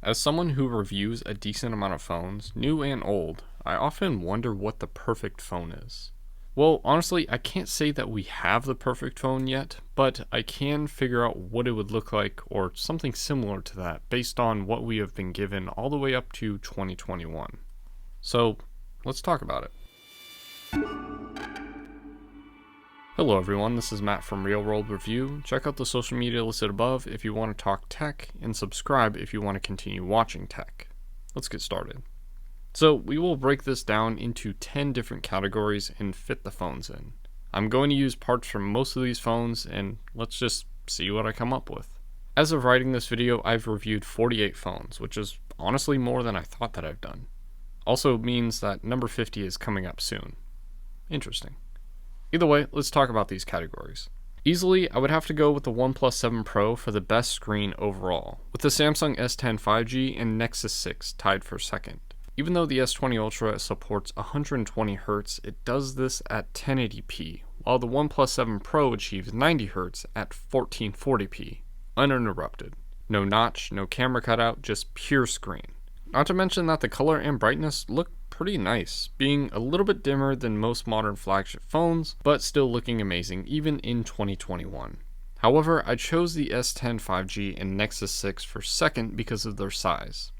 As someone who reviews a decent amount of phones, new and old, I often wonder what the perfect phone is. Well, honestly, I can't say that we have the perfect phone yet, but I can figure out what it would look like or something similar to that based on what we have been given all the way up to 2021. So, let's talk about it. Hello everyone, this is Matt from Real World Review. Check out the social media listed above if you want to talk tech, and subscribe if you want to continue watching tech. Let's get started. So we will break this down into 10 different categories and fit the phones in. I'm going to use parts from most of these phones, and let's just see what I come up with. As of writing this video, I've reviewed 48 phones, which is honestly more than I thought that I've done. Also means that number 50 is coming up soon. Interesting. Either way, let's talk about these categories. Easily, I would have to go with the OnePlus 7 Pro for the best screen overall, with the Samsung S10 5G and Nexus 6 tied for second. Even though the S20 Ultra supports 120Hz, it does this at 1080p, while the OnePlus 7 Pro achieves 90Hz at 1440p, uninterrupted. No notch, no camera cutout, just pure screen. Not to mention that the color and brightness look pretty nice, being a little bit dimmer than most modern flagship phones, but still looking amazing even in 2021. However, I chose the S10 5G and Nexus 6 for second because of their size.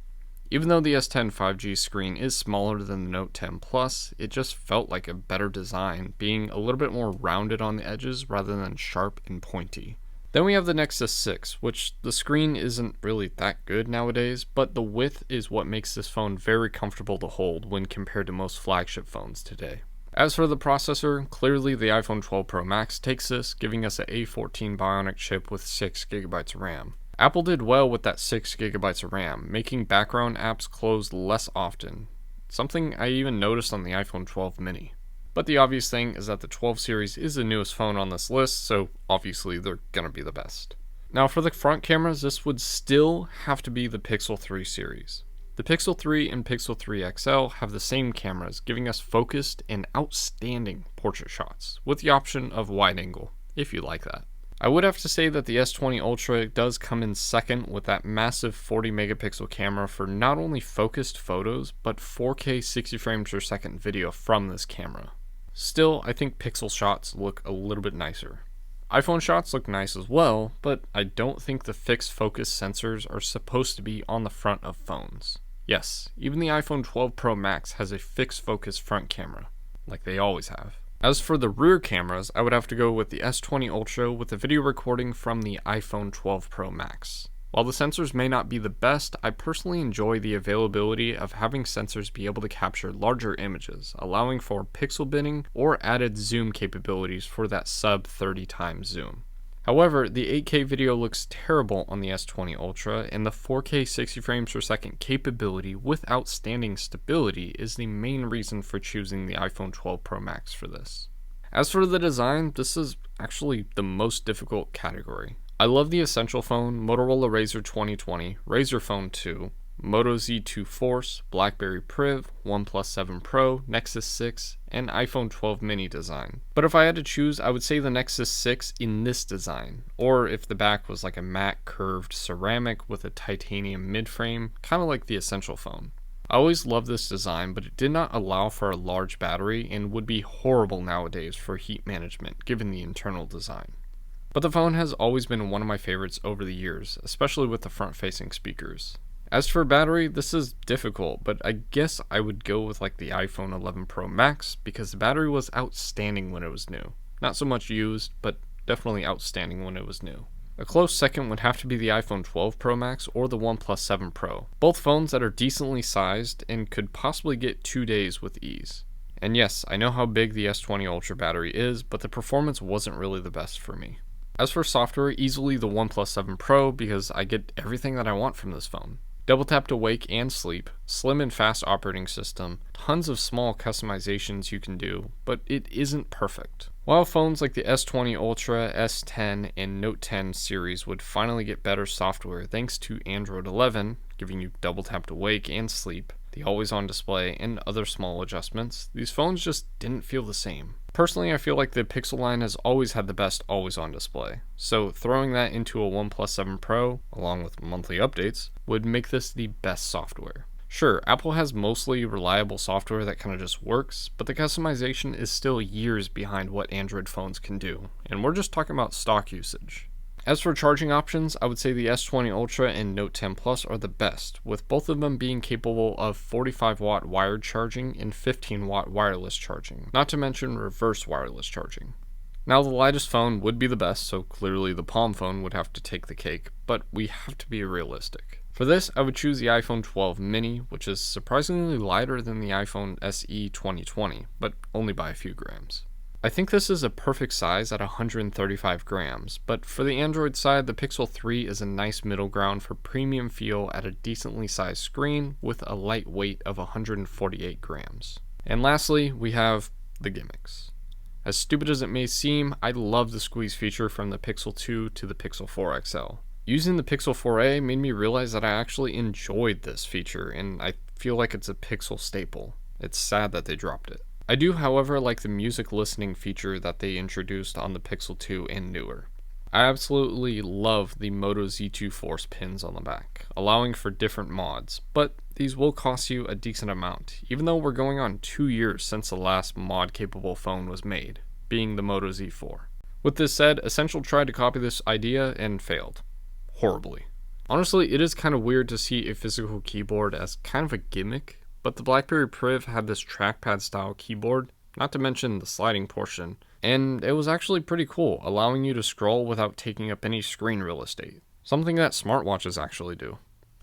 Even though the S10 5G screen is smaller than the Note 10 Plus, it just felt like a better design, being a little bit more rounded on the edges rather than sharp and pointy. Then we have the Nexus 6, which the screen isn't really that good nowadays, but the width is what makes this phone very comfortable to hold when compared to most flagship phones today. As for the processor, clearly the iPhone 12 Pro Max takes this, giving us an A14 Bionic chip with 6GB of RAM. Apple did well with that 6GB of RAM, making background apps close less often, something I even noticed on the iPhone 12 mini. But the obvious thing is that the 12 series is the newest phone on this list, so obviously they're gonna be the best. Now for the front cameras, this would still have to be the Pixel 3 series. The Pixel 3 and Pixel 3 XL have the same cameras, giving us focused and outstanding portrait shots, with the option of wide angle, if you like that. I would have to say that the S20 Ultra does come in second with that massive 40 megapixel camera for not only focused photos, but 4K 60 frames per second video from this camera. Still, I think Pixel shots look a little bit nicer. iPhone shots look nice as well, but I don't think the fixed focus sensors are supposed to be on the front of phones. Yes, even the iPhone 12 Pro Max has a fixed focus front camera, like they always have. As for the rear cameras, I would have to go with the S20 Ultra with the video recording from the iPhone 12 Pro Max. While the sensors may not be the best, I personally enjoy the availability of having sensors be able to capture larger images, allowing for pixel binning or added zoom capabilities for that sub 30 times zoom. However, the 8K video looks terrible on the S20 Ultra, and the 4K 60 frames per second capability with outstanding stability is the main reason for choosing the iPhone 12 Pro Max for this. As for the design, this is actually the most difficult category. I love the Essential Phone, Motorola Razr 2020, Razr Phone 2, Moto Z2 Force, BlackBerry Priv, OnePlus 7 Pro, Nexus 6, and iPhone 12 mini design. But if I had to choose, I would say the Nexus 6 in this design, or if the back was like a matte curved ceramic with a titanium midframe, kind of like the Essential Phone. I always loved this design, but it did not allow for a large battery and would be horrible nowadays for heat management given the internal design. But the phone has always been one of my favorites over the years, especially with the front-facing speakers. As for battery, this is difficult, but I guess I would go with like the iPhone 11 Pro Max because the battery was outstanding when it was new. Not so much used, but definitely outstanding when it was new. A close second would have to be the iPhone 12 Pro Max or the OnePlus 7 Pro, both phones that are decently sized and could possibly get 2 days with ease. And yes, I know how big the S20 Ultra battery is, but the performance wasn't really the best for me. As for software, easily the OnePlus 7 Pro because I get everything that I want from this phone. Double tap to wake and sleep, slim and fast operating system, tons of small customizations you can do, but it isn't perfect. While phones like the S20 Ultra, S10, and Note 10 series would finally get better software thanks to Android 11, giving you double tap to wake and sleep, the always on display, and other small adjustments, these phones just didn't feel the same. Personally, I feel like the Pixel line has always had the best always-on display, so throwing that into a OnePlus 7 Pro, along with monthly updates, would make this the best software. Sure, Apple has mostly reliable software that kind of just works, but the customization is still years behind what Android phones can do, and we're just talking about stock usage. As for charging options, I would say the S20 Ultra and Note 10 Plus are the best, with both of them being capable of 45-watt wired charging and 15-watt wireless charging, not to mention reverse wireless charging. Now, the lightest phone would be the best, so clearly the Palm phone would have to take the cake, but we have to be realistic. For this, I would choose the iPhone 12 mini, which is surprisingly lighter than the iPhone SE 2020, but only by a few grams. I think this is a perfect size at 135 grams, but for the Android side, the Pixel 3 is a nice middle ground for premium feel at a decently sized screen with a light weight of 148 grams. And lastly, we have the gimmicks. As stupid as it may seem, I love the squeeze feature from the Pixel 2 to the Pixel 4 XL. Using the Pixel 4a made me realize that I actually enjoyed this feature, and I feel like it's a Pixel staple. It's sad that they dropped it. I do, however, like the music listening feature that they introduced on the Pixel 2 and newer. I absolutely love the Moto Z2 Force pins on the back, allowing for different mods, but these will cost you a decent amount, even though we're going on 2 years since the last mod-capable phone was made, being the Moto Z4. With this said, Essential tried to copy this idea and failed. Horribly. Honestly, it is kind of weird to see a physical keyboard as kind of a gimmick, but the BlackBerry Priv had this trackpad style keyboard, not to mention the sliding portion, and it was actually pretty cool, allowing you to scroll without taking up any screen real estate, something that smartwatches actually do.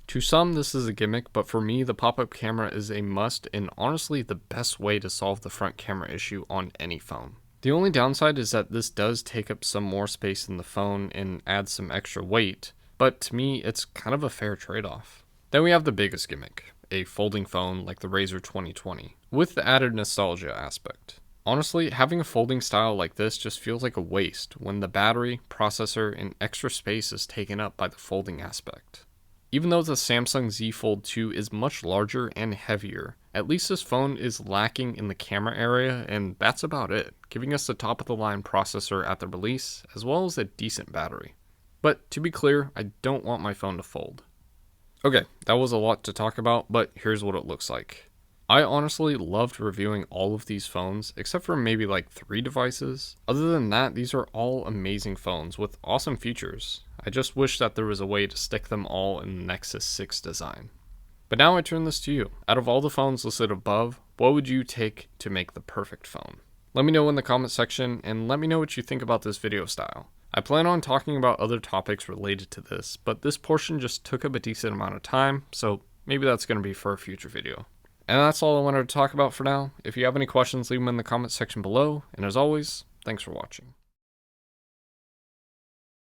To some, this is a gimmick, but for me, the pop-up camera is a must and honestly the best way to solve the front camera issue on any phone. The only downside is that this does take up some more space in the phone and adds some extra weight, but to me, it's kind of a fair trade-off. Then we have the biggest gimmick, a folding phone like the Razr 2020, with the added nostalgia aspect. Honestly, having a folding style like this just feels like a waste when the battery, processor, and extra space is taken up by the folding aspect. Even though the Samsung Z Fold 2 is much larger and heavier, at least this phone is lacking in the camera area, and that's about it, giving us the top of the line processor at the release, as well as a decent battery. But to be clear, I don't want my phone to fold. Okay, that was a lot to talk about, but here's what it looks like. I honestly loved reviewing all of these phones, except for maybe like 3 devices. Other than that, these are all amazing phones with awesome features. I just wish that there was a way to stick them all in the Nexus 6 design. But now I turn this to you. Out of all the phones listed above, what would you take to make the perfect phone? Let me know in the comment section, and let me know what you think about this video style. I plan on talking about other topics related to this, but this portion just took up a decent amount of time, so maybe that's going to be for a future video. And that's all I wanted to talk about for now. If you have any questions, leave them in the comment section below, and as always, thanks for watching.